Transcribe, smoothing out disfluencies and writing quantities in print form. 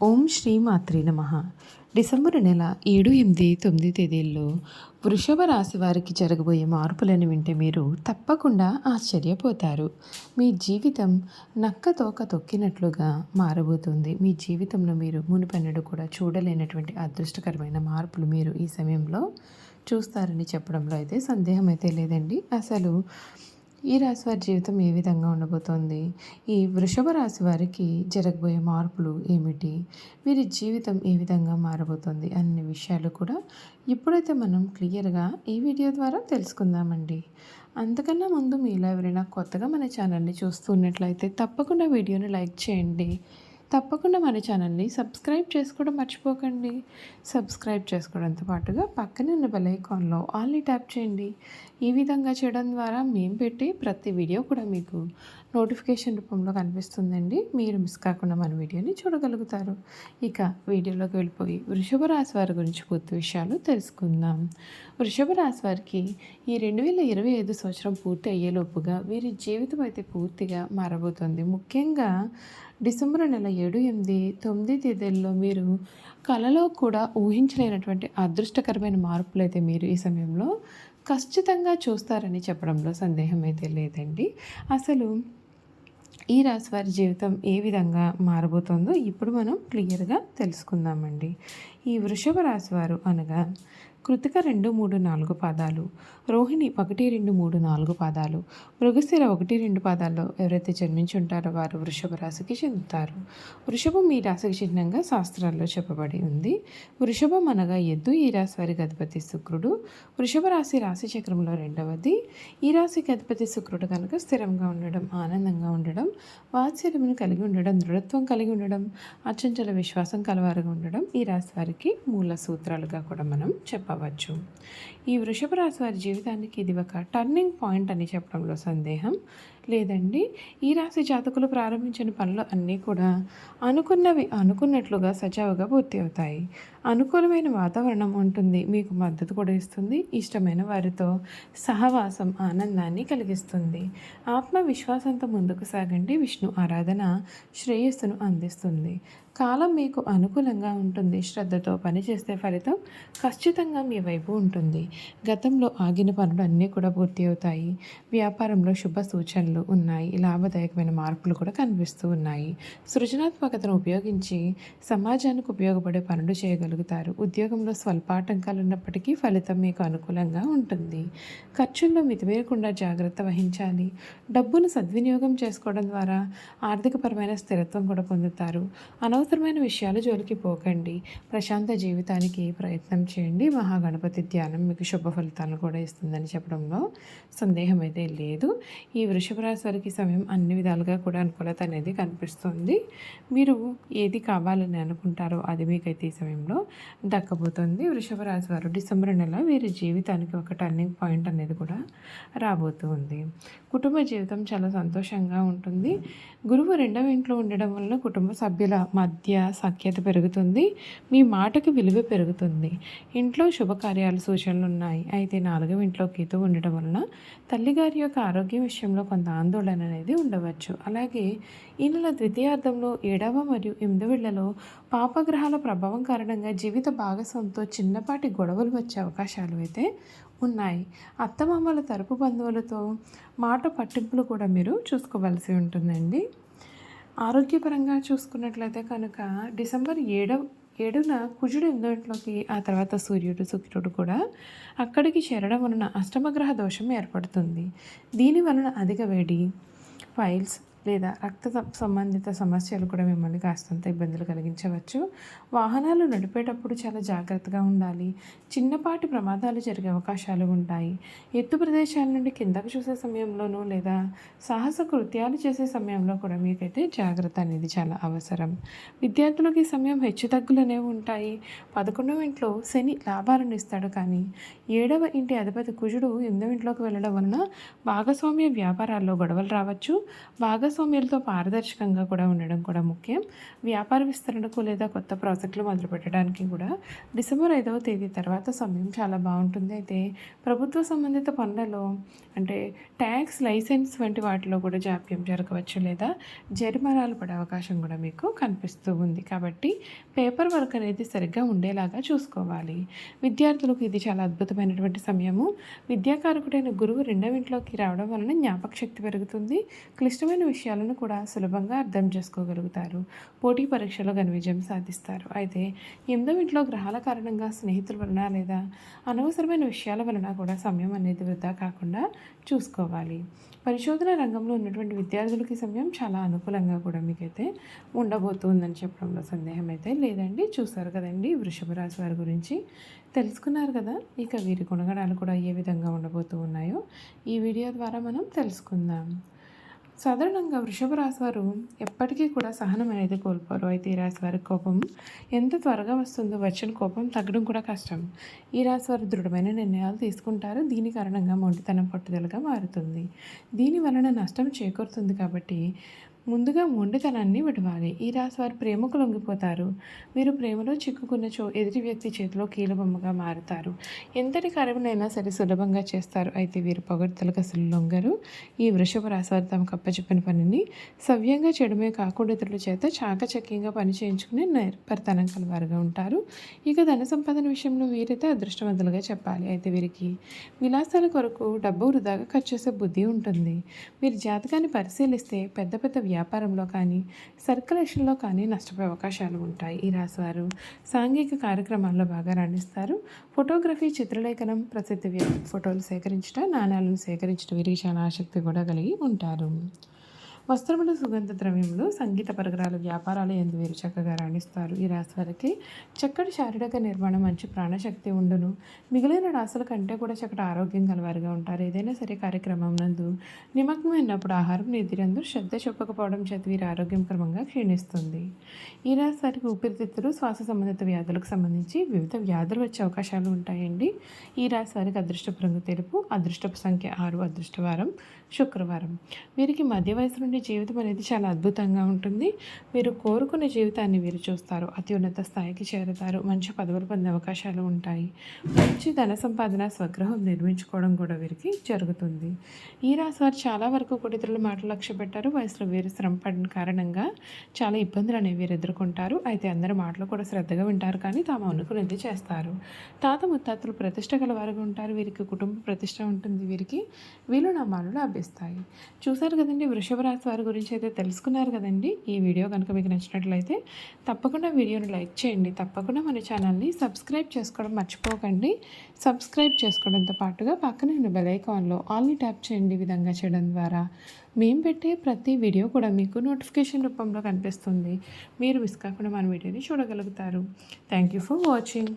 ఓం శ్రీ మాత్రే నమః. డిసెంబర్ నెల 7, 8, 9 తేదీల్లో వృషభ రాశి వారికి జరగబోయే మార్పులను వింటే మీరు తప్పకుండా ఆశ్చర్యపోతారు. మీ జీవితం నక్క తోక తొక్కినట్లుగా మారబోతుంది. మీ జీవితంలో మీరు మునుపెన్నడూ కూడా చూడలేనటువంటి అదృష్టకరమైన మార్పులు మీరు ఈ సమయంలో చూస్తారని చెప్పడంలో అయితే సందేహం అయితే లేదండి. అసలు ఈ రాశి వారి జీవితం ఏ విధంగా ఉండబోతోంది? ఈ వృషభ రాశి వారికి జరగబోయే మార్పులు ఏమిటి? వీరి జీవితం ఏ విధంగా మారబోతోంది? అన్ని విషయాలు కూడా ఇప్పుడైతే మనం క్లియర్గా ఈ వీడియో ద్వారా తెలుసుకుందామండి. అంతకన్నా ముందు మీలో ఎవరైనా కొత్తగా మన ఛానల్ని చూస్తున్నట్లయితే తప్పకుండా వీడియోని లైక్ చేయండి. తప్పకుండా మన ఛానల్ని సబ్స్క్రైబ్ చేసుకోవడం మర్చిపోకండి. సబ్స్క్రైబ్ చేసుకోవడంతో పాటుగా పక్కనే ఉన్న బెల్ ఐకాన్లో ఆల్ని ట్యాప్ చేయండి. ఈ విధంగా చేయడం ద్వారా మేము పెట్టే ప్రతి వీడియో కూడా మీకు నోటిఫికేషన్ రూపంలో కనిపిస్తుందండి. మీరు మిస్ కాకుండా మన వీడియోని చూడగలుగుతారు. ఇక వీడియోలోకి వెళ్ళిపోయి వృషభ రాశి వారి గురించి పూర్తి విషయాలు తెలుసుకుందాం. వృషభ రాశి వారికి ఈ 2025 సంవత్సరం పూర్తి అయ్యేలోపుగా వీరి జీవితం అయితే పూర్తిగా మారబోతుంది. ముఖ్యంగా డిసెంబర్ నెల 7, 8, 9 తేదీల్లో మీరు కలలో కూడా ఊహించలేనటువంటి అదృష్టకరమైన మార్పులు అయితే మీరు ఈ సమయంలో ఖచ్చితంగా చూస్తారని చెప్పడంలో సందేహం అయితే లేదండి. అసలు ఈ రాశి వారి జీవితం ఏ విధంగా మారబోతుందో ఇప్పుడు మనం క్లియర్గా తెలుసుకుందామండి. ఈ వృషభ రాశి వారు అనగా కృతిక 2, 3, 4 పాదాలు, రోహిణి 1, 2, 3, 4 పాదాలు, మృగశిర 1, 2 పాదాల్లో ఎవరైతే జన్మించి ఉంటారో వారు వృషభ రాశికి చెందుతారు. వృషభం ఈ రాశికి చిహ్నంగా శాస్త్రాల్లో చెప్పబడి ఉంది. వృషభం అనగా ఎద్దు. ఈ రాశి వారికి అధిపతి శుక్రుడు. వృషభ రాశి రాశి చక్రంలో రెండవది. ఈ రాశికి అధిపతి శుక్రుడు కనుక స్థిరంగా ఉండడం, ఆనందంగా ఉండడం, వాత్సల్యమును కలిగి ఉండడం, దృఢత్వం కలిగి ఉండడం, అచంచల విశ్వాసం కలవారుగా ఉండడం ఈ రాశి వారికి మూల సూత్రాలుగా కూడా మనం చెప్పవచ్చు. ఈ వృషభ రాశి వారి జీవితానికి ఇది ఒక టర్నింగ్ పాయింట్ అని చెప్పడంలో సందేహం లేదండి. ఈ రాశి జాతకులు ప్రారంభించిన పనులు అన్నీ కూడా అనుకున్నవి అనుకున్నట్లుగా సజావుగా పూర్తి అవుతాయి. అనుకూలమైన వాతావరణం ఉంటుంది, మీకు మద్దతు కూడా ఇస్తుంది. ఇష్టమైన వారితో సహవాసం ఆనందాన్ని కలిగిస్తుంది. ఆత్మవిశ్వాసంతో ముందుకు సాగండి. విష్ణు ఆరాధన శ్రేయస్సును అందిస్తుంది. కాలం మీకు అనుకూలంగా ఉంటుంది. శ్రద్ధతో పనిచేస్తే ఫలితం ఖచ్చితంగా మీ వైపు ఉంటుంది. గతంలో ఆగిన పనులు అన్నీ కూడా పూర్తి అవుతాయి. వ్యాపారంలో శుభ సూచనలు ఉన్నాయి. లాభదాయకమైన మార్పులు కూడా కనిపిస్తూ ఉన్నాయి. సృజనాత్మకతను ఉపయోగించి సమాజానికి ఉపయోగపడే పనులు చేయగలుగుతారు. ఉద్యోగంలో స్వల్ప ఆటంకాలు ఉన్నప్పటికీ ఫలితం మీకు అనుకూలంగా ఉంటుంది. ఖర్చుల్లో మితిమీరకుండా జాగ్రత్త వహించాలి. డబ్బును సద్వినియోగం చేసుకోవడం ద్వారా ఆర్థికపరమైన స్థిరత్వం కూడా పొందుతారు. అనవసరమైన విషయాలు జోలికి పోకండి. ప్రశాంత జీవితానికి ప్రయత్నం చేయండి. మహాగణపతి ధ్యానం మీకు శుభ ఫలితాలను కూడా ఇస్తుందని చెప్పడంలో సందేహం అయితే లేదు. ఈ వృషభ రాశి వారికి సమయం అన్ని విధాలుగా కూడా అనుకూలత అనేది కనిపిస్తుంది. మీరు ఏది కావాలని అనుకుంటారో అది మీకైతే ఈ సమయంలో దక్కబోతుంది. వృషభ రాశి వారు డిసెంబర్ నెల వీరి జీవితానికి ఒక టర్నింగ్ పాయింట్ అనేది కూడా రాబోతుంది. కుటుంబ జీవితం చాలా సంతోషంగా ఉంటుంది. గురువు 2వ ఇంట్లో ఉండడం వలన కుటుంబ సభ్యుల మధ్య సఖ్యత పెరుగుతుంది. మీ మాటకి విలువ పెరుగుతుంది. ఇంట్లో శుభకార్యాలు సూచనలు ఉన్నాయి. అయితే 4వ ఇంట్లో కేతు ఉండడం వలన తల్లిగారి యొక్క ఆరోగ్యం విషయంలో కొంత ఆందోళన అనేది ఉండవచ్చు. అలాగే ఈ నెల ద్వితీయార్థంలో 7వ మరియు 8వ ఇళ్లలో పాపగ్రహాల ప్రభావం కారణంగా జీవిత భాగస్వామితో చిన్నపాటి గొడవలు వచ్చే అవకాశాలు అయితే ఉన్నాయి. అత్తమామల తరపు బంధువులతో మాట పట్టింపులు కూడా మీరు చూసుకోవాల్సి ఉంటుందండి. ఆరోగ్యపరంగా చూసుకున్నట్లయితే కనుక డిసెంబర్ 7న కుజుడు 8వ ఇంట్లోకి, ఆ తర్వాత సూర్యుడు శుక్రుడు కూడా అక్కడికి చేరడం వలన అష్టమగ్రహ దోషం ఏర్పడుతుంది. దీని వలన అధిక వేడి, ఫైల్స్ లేదా రక్త సంబంధిత సమస్యలు కూడా మిమ్మల్ని కాస్తంత ఇబ్బందులు కలిగించవచ్చు. వాహనాలు నడిపేటప్పుడు చాలా జాగ్రత్తగా ఉండాలి. చిన్నపాటి ప్రమాదాలు జరిగే అవకాశాలు ఉంటాయి. ఎత్తు ప్రదేశాల నుండి కిందకు చూసే సమయంలోనూ లేదా సాహస కృత్యాలు చేసే సమయంలో కూడా మీకైతే జాగ్రత్త అనేది చాలా అవసరం. విద్యార్థులకు ఈ సమయం హెచ్చుతగ్గులు అనేవి ఉంటాయి. 11వ ఇంట్లో శని లాభాలను ఇస్తాడు, కానీ 7వ ఇంటి అధిపతి కుజుడు 8వ ఇంట్లోకి వెళ్ళడం వలన భాగస్వామ్య వ్యాపారాల్లో గొడవలు రావచ్చు. భాగస్వామ్యులతో పారదర్శకంగా కూడా ఉండడం కూడా ముఖ్యం. వ్యాపార విస్తరణకు లేదా కొత్త ప్రాజెక్టులు మొదలుపెట్టడానికి కూడా డిసెంబర్ 5వ తేదీ తర్వాత సమయం చాలా బాగుంటుంది. అయితే ప్రభుత్వ సంబంధిత పనులలో అంటే ట్యాక్స్, లైసెన్స్ వంటి వాటిలో కూడా జాప్యం జరగవచ్చు లేదా జరిమానాలు పడే అవకాశం కూడా మీకు కనిపిస్తూ ఉంది. కాబట్టి పేపర్ వర్క్ అనేది సరిగ్గా ఉండేలాగా చూసుకోవాలి. విద్యార్థులకు ఇది చాలా అద్భుతమైనటువంటి సమయము. విద్యాకారకుడైన గురువు 2వ ఇంట్లోకి రావడం వలన జ్ఞాపక శక్తి పెరుగుతుంది. క్లిష్టమైన విషయాలను కూడా సులభంగా అర్థం చేసుకోగలుగుతారు. పోటీ పరీక్షలో ఘన విజయం సాధిస్తారు. అయితే 8వ ఇంట్లో గ్రహాల కారణంగా స్నేహితుల వలన లేదా అనవసరమైన విషయాల వలన కూడా సమయం అనేది వృధా కాకుండా చూసుకోవాలి. పరిశోధన రంగంలో ఉన్నటువంటి విద్యార్థులకి సమయం చాలా అనుకూలంగా కూడా మీకైతే ఉండబోతుందని చెప్పడంలో సందేహం అయితే లేదండి. చూసారు కదండి వృషభ రాశి వారి గురించి తెలుసుకున్నారు కదా. ఇక వీరి గుణగణాలు కూడా ఏ విధంగా ఉండబోతూ ఉన్నాయో ఈ వీడియో ద్వారా మనం తెలుసుకుందాం. సాధారణంగా వృషభ రాశి వారు ఎప్పటికీ కూడా సహనం అనేది కోల్పోరు. అయితే ఈ రాశి వారి కోపం ఎంత త్వరగా వస్తుందో వచ్చిన కోపం తగ్గడం కూడా కష్టం. ఈ రాశి వారు దృఢమైన నిర్ణయాలు తీసుకుంటారు. దీని కారణంగా మొండితనం పట్టుదలగా మారుతుంది. దీని వలన నష్టం చేకూరుతుంది. కాబట్టి ముందుగా మొండితనాన్ని విడవాలి. ఈ రాశి వారు ప్రేమకు లొంగిపోతారు. మీరు ప్రేమలో చిక్కుకున్న ఎదుటి వ్యక్తి చేతిలో కీలబొమ్మగా మారుతారు. ఎంతటి కార్యమునైనా సరే సులభంగా చేస్తారు. అయితే వీరు పొగడ్తలకు అసలు లొంగరు. ఈ వృషభ రాశి వారు తమకు అప్పచెప్పిన పనిని సవ్యంగా చేయడమే కాకుండా ఇతరుల చేత చాకచక్యంగా పని చేయించుకునే నేర్పరితనం కలవారుగా ఉంటారు. ఇక ధన సంపాదన విషయంలో వీరైతే అదృష్టవంతులుగా చెప్పాలి. అయితే వీరికి విలాసాల కొరకు డబ్బు వృధాగా ఖర్చు చేసే బుద్ధి ఉంటుంది. మీరు జాతకాన్ని పరిశీలిస్తే పెద్ద పెద్ద వ్యాపారంలో కానీ సర్క్యులేషన్లో కానీ నష్టపోయే అవకాశాలు ఉంటాయి. ఈ రాశివారు సాంఘిక కార్యక్రమాల్లో బాగా రాణిస్తారు. ఫోటోగ్రఫీ, చిత్రలేఖనం, ప్రసిద్ధ వ్యక్తి ఫోటోలు సేకరించడం, నాణ్యాలను సేకరించడం వీరికి చాలా ఆసక్తి కూడా కలిగి ఉంటారు. వస్త్రములు, సుగంధ ద్రవ్యములు, సంగీత పరికరాలు వ్యాపారాలు ఎందు వీరు చక్కగా రాణిస్తారు. ఈ రాశి వారికి చక్కటి శారీరక నిర్మాణం, మంచి ప్రాణశక్తి ఉండును. మిగిలిన రాశుల కంటే కూడా చక్కటి ఆరోగ్యం గలవారుగా ఉంటారు. ఏదైనా సరే కార్యక్రమం నందు నిమగ్నమైనప్పుడు ఆహారం నిద్రందు శ్రద్ధ చెప్పకపోవడం చేత వీరి ఆరోగ్యం క్రమంగా క్షీణిస్తుంది. ఈ రాశి వారికి ఊపిరితిత్తులు, శ్వాస సంబంధిత వ్యాధులకు సంబంధించి వివిధ వ్యాధులు వచ్చే అవకాశాలు ఉంటాయండి. ఈ రాశి వారికి అదృష్టపు రంగు తెలుపు, అదృష్టపు సంఖ్య 6, అదృష్టవారం శుక్రవారం. వీరికి మధ్య వయసు నుండి జీవితం అనేది చాలా అద్భుతంగా ఉంటుంది. వీరు కోరుకునే జీవితాన్ని వీరు చూస్తారు. అత్యున్నత స్థాయికి చేరుతారు. మంచి పదవులు పొందే అవకాశాలు ఉంటాయి. మంచి ధన సంపాదన, స్వగృహం నిర్మించుకోవడం కూడా వీరికి జరుగుతుంది. ఈ రాశి వారు చాలా వరకు కూడా ఇతరుల మాటలు లక్ష్య పెట్టారు. వయసులో వీరు శ్రమ పడిన కారణంగా చాలా ఇబ్బందులు అనేవి వీరు ఎదుర్కొంటారు. అయితే అందరి మాటలు కూడా శ్రద్ధగా వింటారు, కానీ తాము అనుకునేది చేస్తారు. తాత ముత్తాతలు ప్రతిష్ట గల వారుగా ఉంటారు. వీరికి కుటుంబ ప్రతిష్ట ఉంటుంది. వీరికి వీలు నామాలు లభిస్తాయి. చూసారు కదండి వృషభ రాశి వారి గురించి అయితే తెలుసుకున్నారు కదండి. ఈ వీడియో కనుక మీకు నచ్చినట్లయితే తప్పకుండా వీడియోని లైక్ చేయండి. తప్పకుండా మన ఛానల్ని సబ్స్క్రైబ్ చేసుకోవడం మర్చిపోకండి. సబ్స్క్రైబ్ చేసుకోవడంతో పాటుగా పక్కన ఉన్న బెల్ ఐకాన్లో ఆల్ని ట్యాప్ చేయండి. ఈ విధంగా చేయడం ద్వారా మేము పెట్టే ప్రతి వీడియో కూడా మీకు నోటిఫికేషన్ రూపంలో కనిపిస్తుంది. మీరు మిస్ కాకుండా మన వీడియోని చూడగలుగుతారు. Thank you for watching.